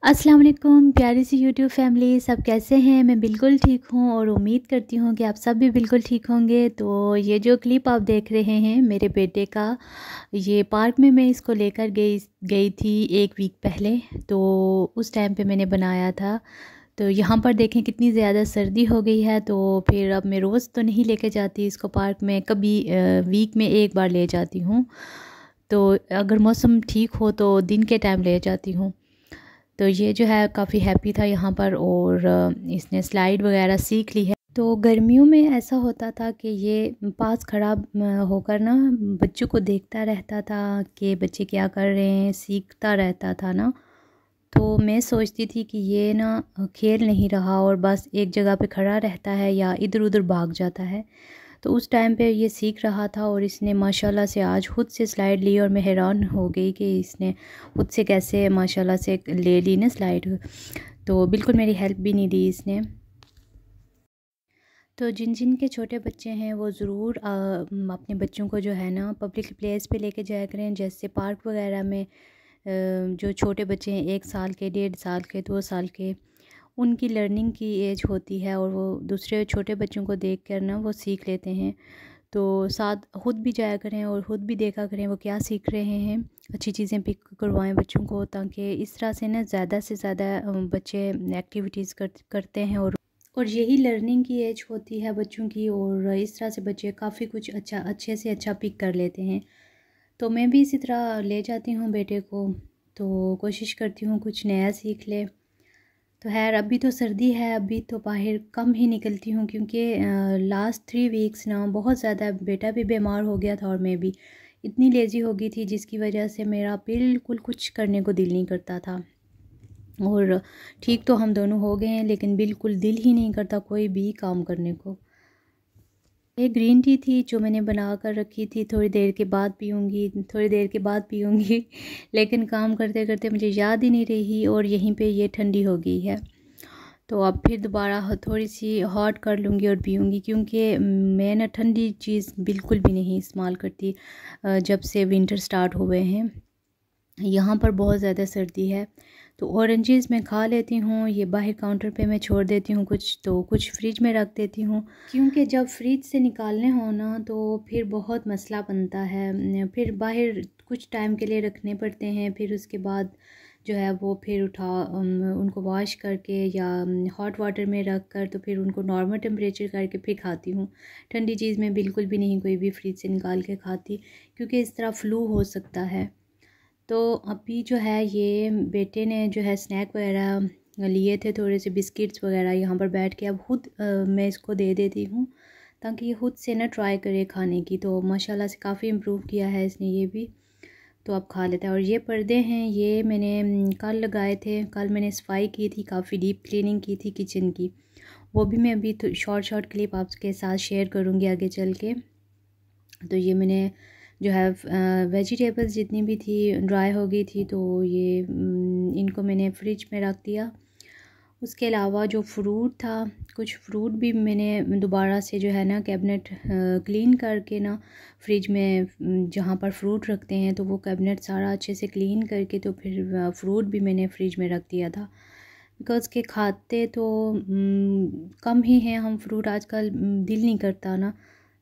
अस्सलाम वालेकुम प्यारी सी यूट्यूब फैमिली, सब कैसे हैं। मैं बिल्कुल ठीक हूँ और उम्मीद करती हूँ कि आप सब भी बिल्कुल ठीक होंगे। तो ये जो क्लिप आप देख रहे हैं मेरे बेटे का, ये पार्क में मैं इसको लेकर गई थी 1 वीक पहले। तो उस टाइम पे मैंने बनाया था। तो यहाँ पर देखें कितनी ज़्यादा सर्दी हो गई है। तो फिर अब मैं रोज़ तो नहीं लेके जाती इसको पार्क में, कभी वीक में एक बार ले जाती हूँ। तो अगर मौसम ठीक हो तो दिन के टाइम ले जाती हूँ। तो ये जो है काफ़ी हैप्पी था यहाँ पर, और इसने स्लाइड वगैरह सीख ली है। तो गर्मियों में ऐसा होता था कि ये पास खड़ा होकर ना बच्चों को देखता रहता था कि बच्चे क्या कर रहे हैं, सीखता रहता था ना। तो मैं सोचती थी कि ये ना खेल नहीं रहा और बस एक जगह पे खड़ा रहता है या इधर उधर भाग जाता है। तो उस टाइम पे ये सीख रहा था और इसने माशाल्लाह से आज खुद से स्लाइड ली, और मैं हैरान हो गई कि इसने खुद से कैसे माशाल्लाह से ले ली ना स्लाइड। तो बिल्कुल मेरी हेल्प भी नहीं दी इसने। तो जिन जिन के छोटे बच्चे हैं वो ज़रूर अपने बच्चों को जो है ना पब्लिक प्लेस पे लेके जाया करें, जैसे पार्क वगैरह में। जो छोटे बच्चे हैं 1 साल के, 1.5 साल के, 2 साल के, उनकी लर्निंग की एज होती है और वो दूसरे छोटे बच्चों को देख कर ना वो सीख लेते हैं। तो साथ खुद भी जाया करें और ख़ुद भी देखा करें वो क्या सीख रहे हैं। अच्छी चीज़ें पिक करवाएं बच्चों को, ताकि इस तरह से ना ज़्यादा से ज़्यादा बच्चे एक्टिविटीज़ करते हैं। और यही लर्निंग की एज होती है बच्चों की, और इस तरह से बच्चे काफ़ी कुछ अच्छे से अच्छा पिक कर लेते हैं। तो मैं भी इसी तरह ले जाती हूँ बेटे को, तो कोशिश करती हूँ कुछ नया सीख ले। तो खैर अभी तो सर्दी है, अभी तो बाहर कम ही निकलती हूँ, क्योंकि लास्ट 3 वीक्स ना बहुत ज़्यादा बेटा भी बीमार हो गया था और मैं भी इतनी लेज़ी हो गई थी, जिसकी वजह से मेरा बिल्कुल कुछ करने को दिल नहीं करता था। और ठीक तो हम दोनों हो गए हैं, लेकिन बिल्कुल दिल ही नहीं करता कोई भी काम करने को। एक ग्रीन टी थी जो मैंने बना कर रखी थी, थोड़ी देर के बाद पीऊँगी, थोड़ी देर के बाद पीऊँगी लेकिन काम करते करते मुझे याद ही नहीं रही और यहीं पे ये ठंडी हो गई है। तो अब फिर दोबारा थोड़ी सी हॉट कर लूँगी और पीऊँगी, क्योंकि मैं ना ठंडी चीज़ बिल्कुल भी नहीं इस्तेमाल करती जब से विंटर स्टार्ट हुए हैं। यहाँ पर बहुत ज़्यादा सर्दी है। तो ऑरेंजेस मैं खा लेती हूँ, ये बाहर काउंटर पे मैं छोड़ देती हूँ कुछ, तो कुछ फ्रिज में रख देती हूँ, क्योंकि जब फ्रिज से निकालने हो ना तो फिर बहुत मसला बनता है। फिर बाहर कुछ टाइम के लिए रखने पड़ते हैं, फिर उसके बाद जो है वो फिर उनको वॉश करके या हॉट वाटर में रख कर, तो फिर उनको नॉर्मल टेम्परेचर करके फिर खाती हूँ। ठंडी चीज़ मैं बिल्कुल भी नहीं कोई भी फ्रिज से निकाल के खाती, क्योंकि इस तरह फ्लू हो सकता है। तो अभी जो है ये बेटे ने जो है स्नैक वगैरह लिए थे, थोड़े से बिस्किट्स वगैरह, यहाँ पर बैठ के अब खुद मैं इसको दे देती हूँ, ताकि ये खुद से ना ट्राई करे खाने की। तो माशाल्लाह से काफ़ी इम्प्रूव किया है इसने ये भी, तो अब खा लेता है। और ये पर्दे हैं, ये मैंने कल लगाए थे, कल मैंने सफाई की थी, काफ़ी डीप क्लीनिंग की थी किचन की। वो भी मैं अभी तो शॉर्ट क्लिप आपके साथ शेयर करूँगी आगे चल के। तो ये मैंने जो है वेजिटेबल्स जितनी भी थी ड्राई हो गई थी, तो ये इनको मैंने फ्रिज में रख दिया। उसके अलावा जो फ्रूट था, कुछ फ्रूट भी मैंने दोबारा से जो है ना कैबिनेट क्लीन करके ना फ्रिज में जहाँ पर फ्रूट रखते हैं, तो वो कैबिनेट सारा अच्छे से क्लीन करके तो फिर फ्रूट भी मैंने फ्रिज में रख दिया था। बिकॉज़ के खाते तो कम ही हैं हम फ्रूट आजकल, दिल नहीं करता ना,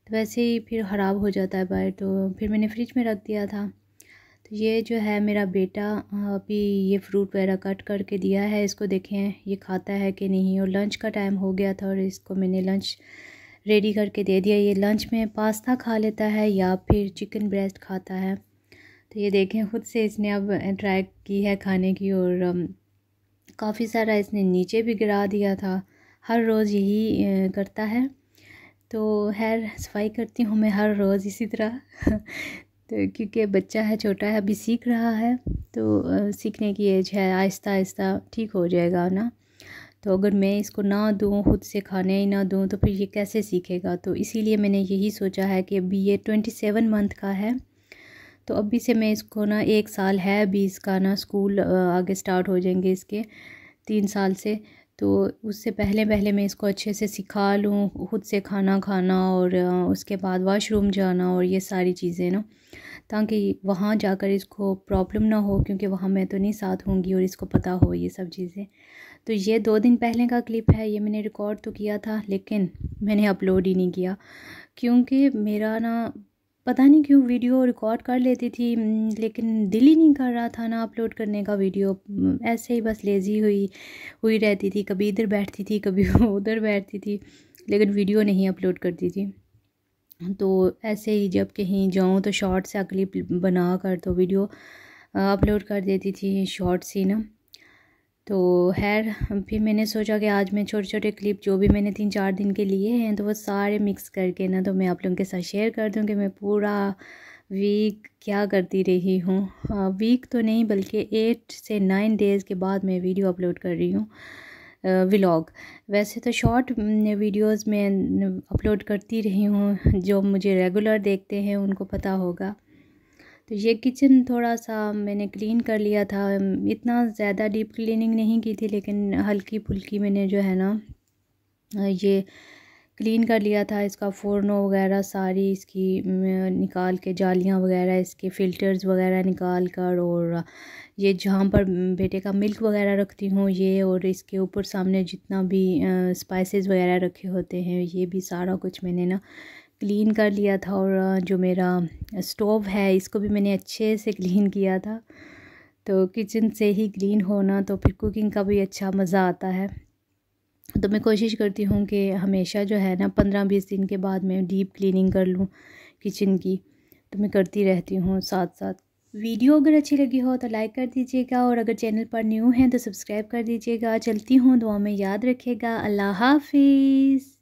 तो वैसे ही फिर ख़राब हो जाता है बाहर, तो फिर मैंने फ्रिज में रख दिया था। तो ये जो है मेरा बेटा अभी ये फ्रूट वगैरह कट करके दिया है इसको, देखें ये खाता है कि नहीं। और लंच का टाइम हो गया था और इसको मैंने लंच रेडी करके दे दिया। ये लंच में पास्ता खा लेता है या फिर चिकन ब्रेस्ट खाता है। तो ये देखें खुद से इसने अब ट्राई की है खाने की, और काफ़ी सारा इसने नीचे भी गिरा दिया था। हर रोज़ यही करता है। तो खैर सफाई करती हूँ मैं हर रोज़ इसी तरह तो क्योंकि बच्चा है, छोटा है, अभी सीख रहा है, तो सीखने की एज है, आहिस्ता आहिस्ता ठीक हो जाएगा ना। तो अगर मैं इसको ना दूँ, खुद से खाने ही ना दूँ, तो फिर ये कैसे सीखेगा। तो इसीलिए मैंने यही सोचा है कि अभी ये 27 मंथ का है, तो अभी से मैं इसको ना 1 साल है अभी इसका ना, स्कूल आगे स्टार्ट हो जाएंगे इसके 3 साल से। तो उससे पहले पहले मैं इसको अच्छे से सिखा लूँ खुद से खाना खाना, और उसके बाद वॉशरूम जाना और ये सारी चीज़ें ना, ताकि वहाँ जाकर इसको प्रॉब्लम ना हो, क्योंकि वहाँ मैं तो नहीं साथ होंगी और इसको पता हो ये सब चीज़ें। तो ये 2 दिन पहले का क्लिप है, ये मैंने रिकॉर्ड तो किया था लेकिन मैंने अपलोड ही नहीं किया, क्योंकि मेरा ना पता नहीं क्यों वीडियो रिकॉर्ड कर लेती थी लेकिन दिल ही नहीं कर रहा था ना अपलोड करने का वीडियो। ऐसे ही बस लेज़ी हुई रहती थी, कभी इधर बैठती थी कभी उधर बैठती थी, लेकिन वीडियो नहीं अपलोड करती थी। तो ऐसे ही जब कहीं जाऊँ तो शॉर्ट सा क्लिप बना कर तो वीडियो अपलोड कर देती थी, शॉर्ट्स ही ना। तो खैर फिर मैंने सोचा कि आज मैं छोटे छोटे क्लिप जो भी मैंने 3-4 दिन के लिए हैं तो वो सारे मिक्स करके ना तो मैं आप लोगों के साथ शेयर कर दूँ कि मैं पूरा वीक क्या करती रही हूँ। वीक तो नहीं बल्कि 8 से 9 डेज़ के बाद मैं वीडियो अपलोड कर रही हूँ, व्लॉग। वैसे तो शॉर्ट वीडियोस में अपलोड करती रही हूँ, जो मुझे रेगुलर देखते हैं उनको पता होगा। तो ये किचन थोड़ा सा मैंने क्लीन कर लिया था, इतना ज़्यादा डीप क्लीनिंग नहीं की थी लेकिन हल्की फुल्की मैंने जो है ना ये क्लीन कर लिया था। इसका फ़ोरनो वगैरह सारी इसकी निकाल के, जालियाँ वगैरह इसके फ़िल्टर्स वगैरह निकाल कर, और ये जहाँ पर बेटे का मिल्क वगैरह रखती हूँ ये, और इसके ऊपर सामने जितना भी स्पाइसेस वगैरह रखे होते हैं ये भी सारा कुछ मैंने ना क्लीन कर लिया था। और जो मेरा स्टोव है इसको भी मैंने अच्छे से क्लीन किया था। तो किचन से ही क्लीन होना तो फिर कुकिंग का भी अच्छा मज़ा आता है। तो मैं कोशिश करती हूँ कि हमेशा जो है ना 15-20 दिन के बाद मैं डीप क्लीनिंग कर लूँ किचन की, तो मैं करती रहती हूँ साथ साथ। वीडियो अगर अच्छी लगी हो तो लाइक कर दीजिएगा, और अगर चैनल पर न्यू हैं तो सब्सक्राइब कर दीजिएगा। चलती हूँ, दुआ में याद रखिएगा। अल्लाह हाफिज़।